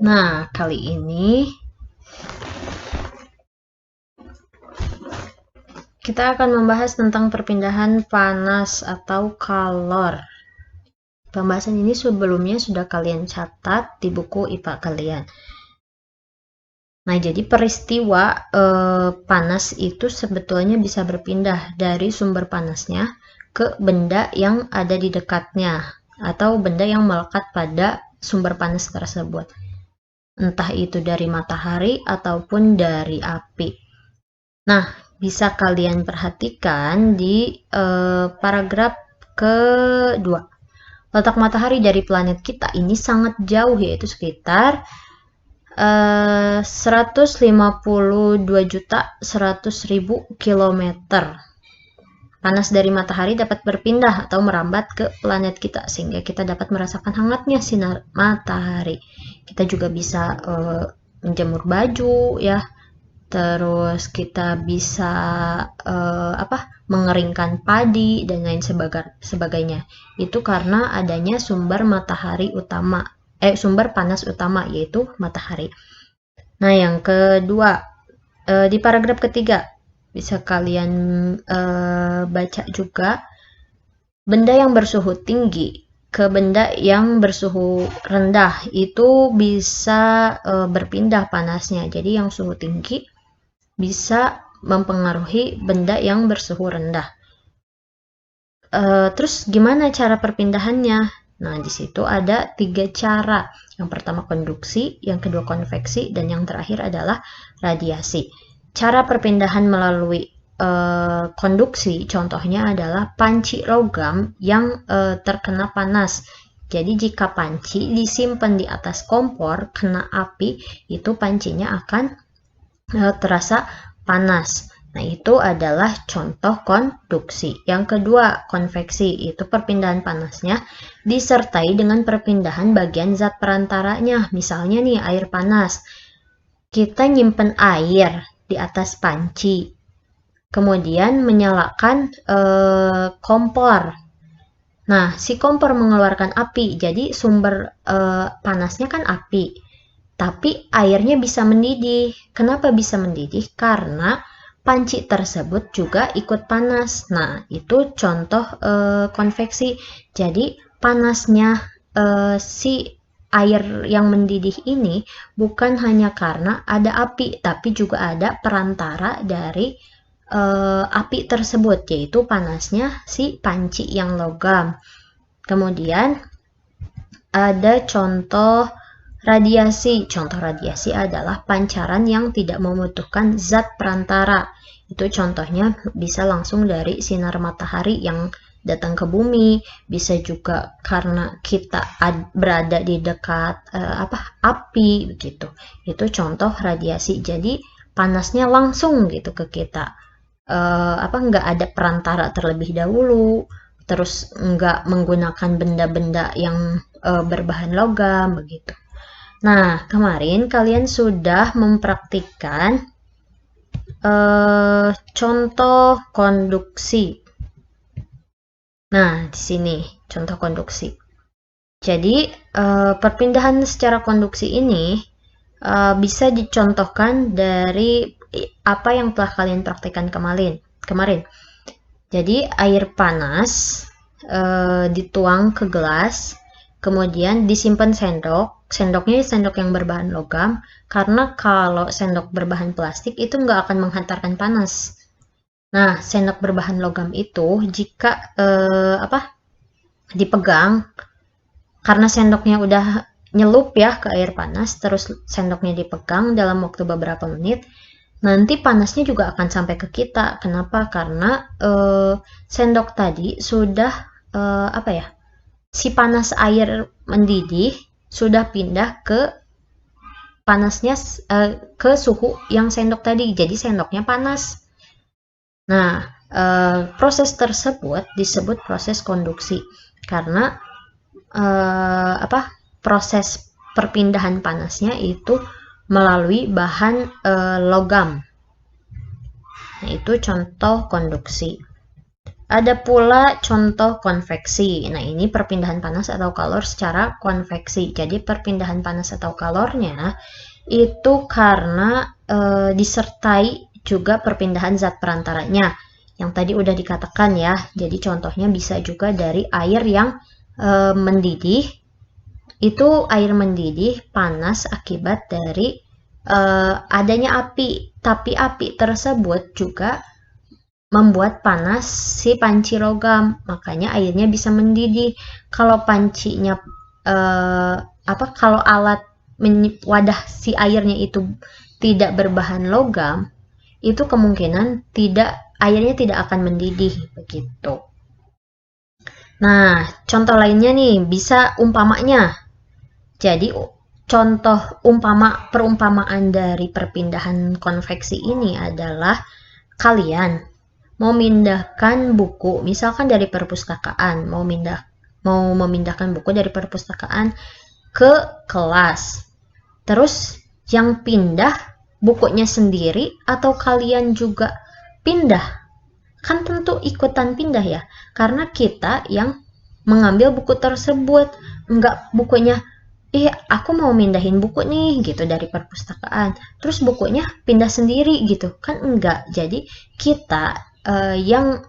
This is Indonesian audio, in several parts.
Nah, kali ini kita akan membahas tentang perpindahan panas atau kalor. Pembahasan ini sebelumnya sudah kalian catat di buku IPA kalian. Nah, jadi peristiwa panas itu sebetulnya bisa berpindah dari sumber panasnya ke benda yang ada di dekatnya atau benda yang melekat pada sumber panas tersebut. Entah itu dari matahari ataupun dari api. Nah, bisa kalian perhatikan di paragraf kedua. Letak matahari dari planet kita ini sangat jauh, yaitu sekitar 152.100.000 kilometer. Panas dari matahari dapat berpindah atau merambat ke planet kita sehingga kita dapat merasakan hangatnya sinar matahari. Kita juga bisa menjemur baju ya. Terus kita bisa mengeringkan padi dan lain sebagainya. Itu karena adanya sumber panas utama yaitu matahari. Nah, yang kedua di paragraf ketiga bisa kalian baca juga, benda yang bersuhu tinggi ke benda yang bersuhu rendah itu bisa berpindah panasnya. Jadi yang suhu tinggi bisa mempengaruhi benda yang bersuhu rendah. Terus gimana cara perpindahannya? Nah, di situ ada 3 cara. Yang pertama konduksi, yang kedua konveksi, dan yang terakhir adalah radiasi. Cara perpindahan melalui konduksi, contohnya adalah panci logam yang terkena panas. Jadi jika panci disimpan di atas kompor, kena api, itu pancinya akan terasa panas. Nah, itu adalah contoh konduksi. Yang kedua, konveksi, itu perpindahan panasnya disertai dengan perpindahan bagian zat perantaranya. Misalnya nih, air panas. Kita nyimpen air di atas panci. Kemudian menyalakan kompor. Nah, si kompor mengeluarkan api. Jadi sumber panasnya kan api. Tapi airnya bisa mendidih. Kenapa bisa mendidih? Karena panci tersebut juga ikut panas. Nah, itu contoh konveksi. Jadi panasnya si air yang mendidih ini bukan hanya karena ada api, tapi juga ada perantara dari api tersebut, yaitu panasnya si panci yang logam. Kemudian ada contoh radiasi. Contoh radiasi adalah pancaran yang tidak membutuhkan zat perantara. Itu contohnya bisa langsung dari sinar matahari yang datang ke bumi, bisa juga karena kita berada di dekat api begitu. Itu contoh radiasi. Jadi panasnya langsung gitu ke kita. Nggak ada perantara terlebih dahulu, terus nggak menggunakan benda-benda yang berbahan logam begitu. Nah, kemarin kalian sudah mempraktikkan contoh konduksi. Nah, di sini contoh konduksi. Jadi, perpindahan secara konduksi ini bisa dicontohkan dari apa yang telah kalian praktikkan kemarin. Jadi, air panas dituang ke gelas, kemudian disimpan sendok. Sendoknya sendok yang berbahan logam, karena kalau sendok berbahan plastik itu nggak akan menghantarkan panas. Nah, sendok berbahan logam itu jika dipegang, karena sendoknya udah nyelup ya ke air panas, terus sendoknya dipegang dalam waktu beberapa menit, nanti panasnya juga akan sampai ke kita. Kenapa? Karena sendok tadi sudah si panas air mendidih sudah pindah ke panasnya ke suhu yang sendok tadi. Jadi sendoknya panas. Nah, proses tersebut disebut proses konduksi karena proses perpindahan panasnya itu melalui bahan logam. Nah, itu contoh konduksi. ada pula contoh konveksi. Nah, ini perpindahan panas atau kalor secara konveksi. Jadi, perpindahan panas atau kalornya itu karena disertai juga perpindahan zat perantaranya. Yang tadi udah dikatakan ya. Jadi, contohnya bisa juga dari air yang mendidih. Itu air mendidih panas akibat dari adanya api. Tapi api tersebut juga membuat panas si panci logam, makanya airnya bisa mendidih. Kalau pancinya kalau alat wadah si airnya itu tidak berbahan logam, itu kemungkinan airnya tidak akan mendidih begitu. Nah, contoh lainnya nih bisa umpamanya. Jadi contoh perumpamaan dari perpindahan konveksi ini adalah kalian mau memindahkan buku, misalkan dari perpustakaan, mau memindahkan buku dari perpustakaan ke kelas. Terus yang pindah bukunya sendiri atau kalian juga pindah? Kan tentu ikutan pindah ya, karena kita yang mengambil buku tersebut, enggak bukunya aku mau mindahin buku nih gitu dari perpustakaan, terus bukunya pindah sendiri gitu kan, enggak. Jadi kita yang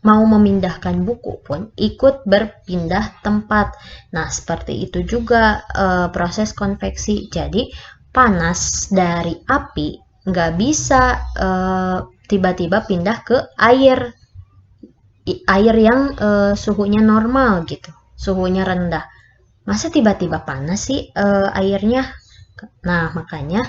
mau memindahkan buku pun ikut berpindah tempat. Nah, seperti itu juga proses konveksi. Jadi panas dari api nggak bisa tiba-tiba pindah ke air yang suhunya normal gitu, suhunya rendah. Masa tiba-tiba panas sih airnya? Nah, makanya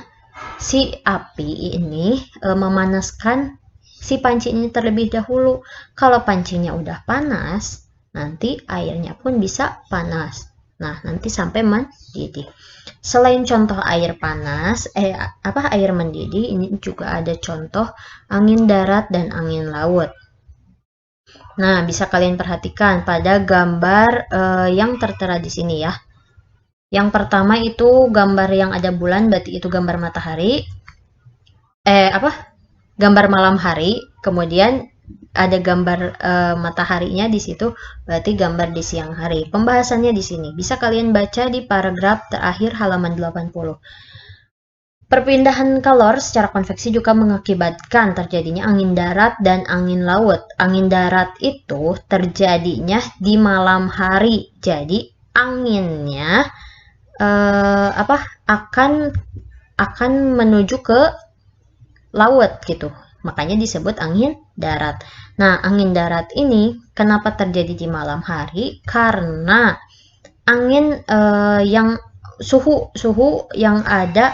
si api ini memanaskan si pancinya terlebih dahulu. Kalau pancinya udah panas, nanti airnya pun bisa panas. Nah, nanti sampai mendidih. Selain contoh air panas, air mendidih, ini juga ada contoh angin darat dan angin laut. Nah, bisa kalian perhatikan pada gambar yang tertera di sini ya. Yang pertama itu gambar yang ada bulan, berarti itu gambar matahari. Gambar malam hari, kemudian ada gambar mataharinya di situ, berarti gambar di siang hari. Pembahasannya di sini bisa kalian baca di paragraf terakhir halaman 80. Perpindahan kalor secara konveksi juga mengakibatkan terjadinya angin darat dan angin laut. Angin darat itu terjadinya di malam hari. Jadi anginnya akan menuju ke laut gitu, makanya disebut angin darat. Nah, angin darat ini kenapa terjadi di malam hari? Karena angin yang suhu yang ada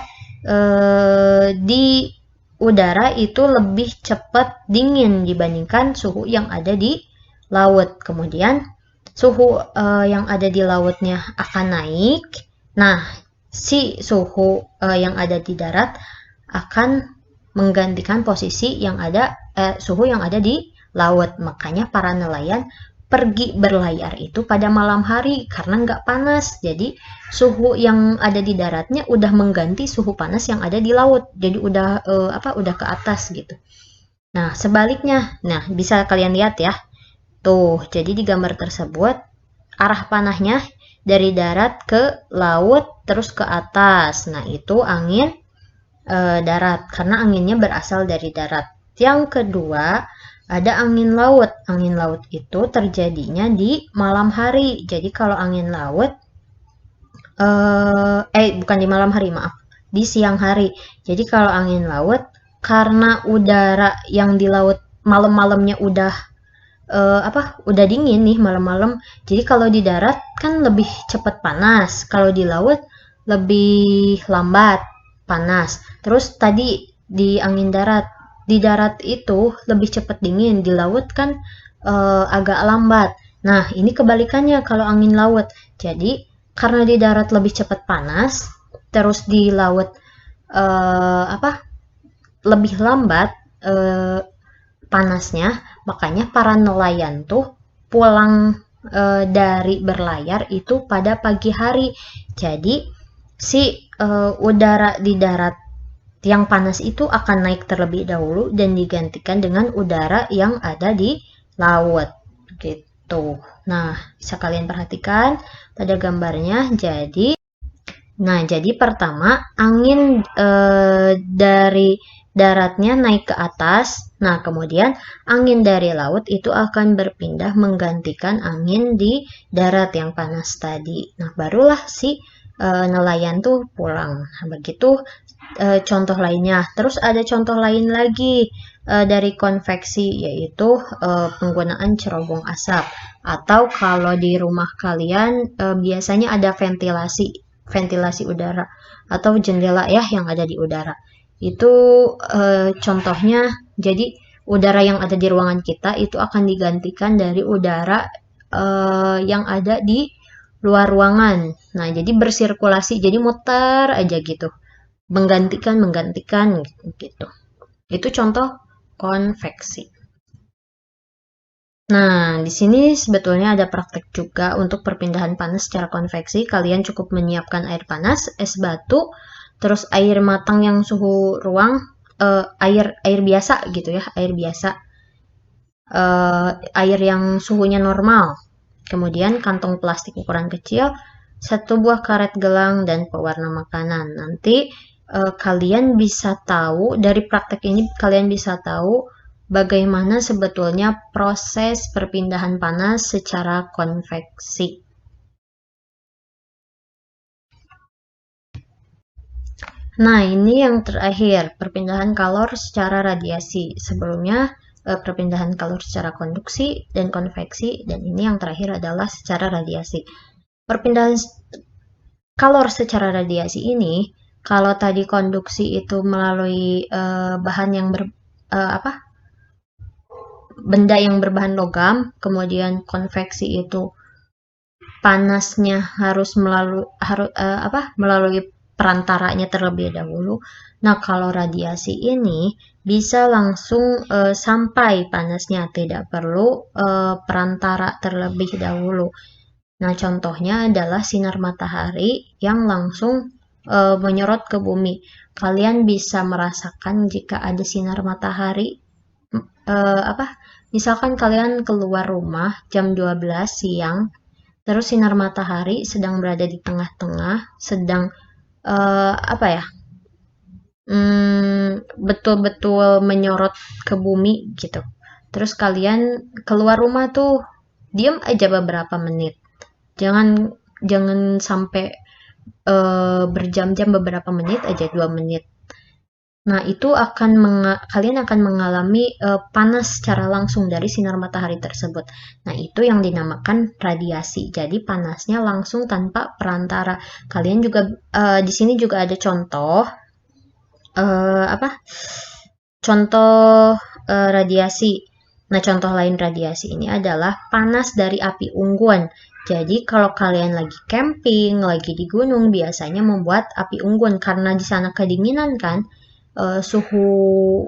di udara itu lebih cepat dingin dibandingkan suhu yang ada di laut. Kemudian suhu yang ada di lautnya akan naik. Nah, si suhu yang ada di darat akan menggantikan posisi yang ada suhu yang ada di laut. Makanya para nelayan pergi berlayar itu pada malam hari karena nggak panas. Jadi suhu yang ada di daratnya udah mengganti suhu panas yang ada di laut. Jadi udah udah ke atas gitu. Nah, sebaliknya. Nah, bisa kalian lihat ya. Tuh, jadi di gambar tersebut arah panahnya dari darat ke laut terus ke atas. Nah, itu angin darat karena anginnya berasal dari darat. Yang kedua, ada angin laut. Angin laut itu terjadinya di malam hari. Jadi kalau angin laut bukan di malam hari, maaf, di siang hari. Jadi kalau angin laut karena udara yang di laut malam-malamnya udah dingin nih malam-malam. Jadi kalau di darat kan lebih cepat panas, kalau di laut lebih lambat panas. Terus tadi di angin darat, di darat itu lebih cepat dingin, di laut kan agak lambat. Nah, ini kebalikannya kalau angin laut. Jadi karena di darat lebih cepat panas, terus di laut lebih lambat panasnya, makanya para nelayan tuh pulang dari berlayar itu pada pagi hari. Jadi si udara di darat yang panas itu akan naik terlebih dahulu dan digantikan dengan udara yang ada di laut. gitu. Nah, bisa kalian perhatikan pada gambarnya. Jadi pertama angin dari daratnya naik ke atas. Nah, kemudian angin dari laut itu akan berpindah menggantikan angin di darat yang panas tadi. Nah, barulah si nelayan tuh pulang. Nah, begitu contoh lainnya. Terus ada contoh lain lagi dari konveksi, yaitu penggunaan cerobong asap. Atau kalau di rumah kalian biasanya ada ventilasi udara atau jendela ya yang ada di udara. Itu contohnya, jadi udara yang ada di ruangan kita itu akan digantikan dari udara yang ada di luar ruangan. Nah, jadi bersirkulasi, jadi muter aja gitu. Menggantikan gitu. Itu contoh konveksi. Nah, di sini sebetulnya ada praktek juga untuk perpindahan panas secara konveksi. Kalian cukup menyiapkan air panas, es batu, terus air matang yang suhu ruang, air biasa gitu ya, air biasa, air yang suhunya normal. Kemudian kantong plastik ukuran kecil, satu buah karet gelang dan pewarna makanan. Nanti kalian bisa tahu dari praktek ini, kalian bisa tahu bagaimana sebetulnya proses perpindahan panas secara konveksi. Nah, ini yang terakhir, perpindahan kalor secara radiasi. Sebelumnya perpindahan kalor secara konduksi dan konveksi, dan ini yang terakhir adalah secara radiasi. Perpindahan kalor secara radiasi ini, kalau tadi konduksi itu melalui bahan yang benda yang berbahan logam, kemudian konveksi itu panasnya harus melalui perantaranya terlebih dahulu. Nah, kalau radiasi ini bisa langsung sampai panasnya, tidak perlu perantara terlebih dahulu. Nah, contohnya adalah sinar matahari yang langsung menyorot ke bumi. Kalian bisa merasakan jika ada sinar matahari, misalkan kalian keluar rumah jam 12 siang, terus sinar matahari sedang berada di tengah-tengah, sedang betul-betul menyorot ke bumi gitu. Terus kalian keluar rumah tuh, diam aja beberapa menit. Jangan sampai berjam-jam, beberapa menit aja, 2 menit. Nah, itu kalian akan mengalami panas secara langsung dari sinar matahari tersebut. Nah, itu yang dinamakan radiasi. Jadi panasnya langsung tanpa perantara. Kalian juga di sini juga ada contoh contoh radiasi. Nah, contoh lain radiasi ini adalah panas dari api unggun. Jadi, kalau kalian lagi camping, lagi di gunung, biasanya membuat api unggun karena di sana kedinginan kan, suhu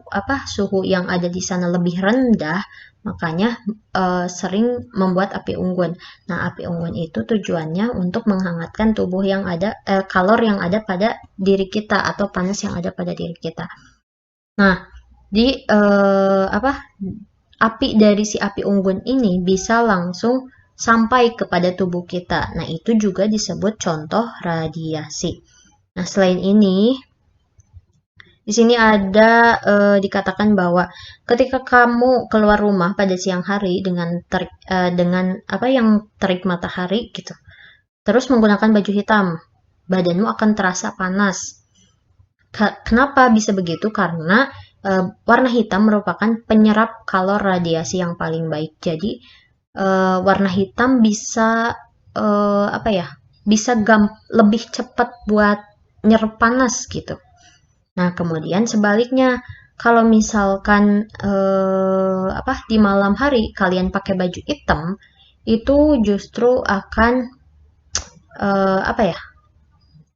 yang ada di sana lebih rendah, makanya sering membuat api unggun. Nah, api unggun itu tujuannya untuk menghangatkan tubuh yang ada, kalor yang ada pada diri kita atau panas yang ada pada diri kita. Nah, api dari si api unggun ini bisa langsung sampai kepada tubuh kita. Nah, itu juga disebut contoh radiasi. Nah, selain ini, di sini ada dikatakan bahwa ketika kamu keluar rumah pada siang hari dengan terik matahari gitu, terus menggunakan baju hitam, badanmu akan terasa panas. Kenapa bisa begitu? Karena warna hitam merupakan penyerap kalor radiasi yang paling baik. Jadi warna hitam bisa lebih cepat buat nyerap panas gitu. Nah, kemudian sebaliknya, kalau misalkan di malam hari kalian pakai baju hitam, itu justru akan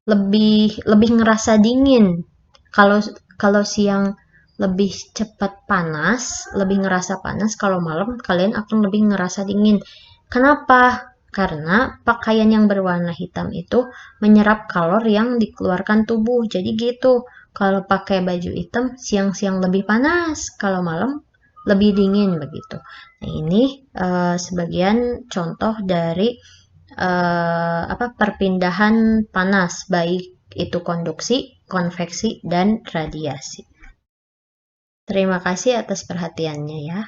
lebih ngerasa dingin. Kalau siang lebih cepat panas, lebih ngerasa panas, kalau malam kalian akan lebih ngerasa dingin. Kenapa? Karena pakaian yang berwarna hitam itu menyerap kalor yang dikeluarkan tubuh. Jadi gitu. Kalau pakai baju hitam, siang-siang lebih panas, kalau malam lebih dingin begitu. Nah, ini sebagian contoh dari perpindahan panas, baik itu konduksi, konveksi, dan radiasi. Terima kasih atas perhatiannya ya.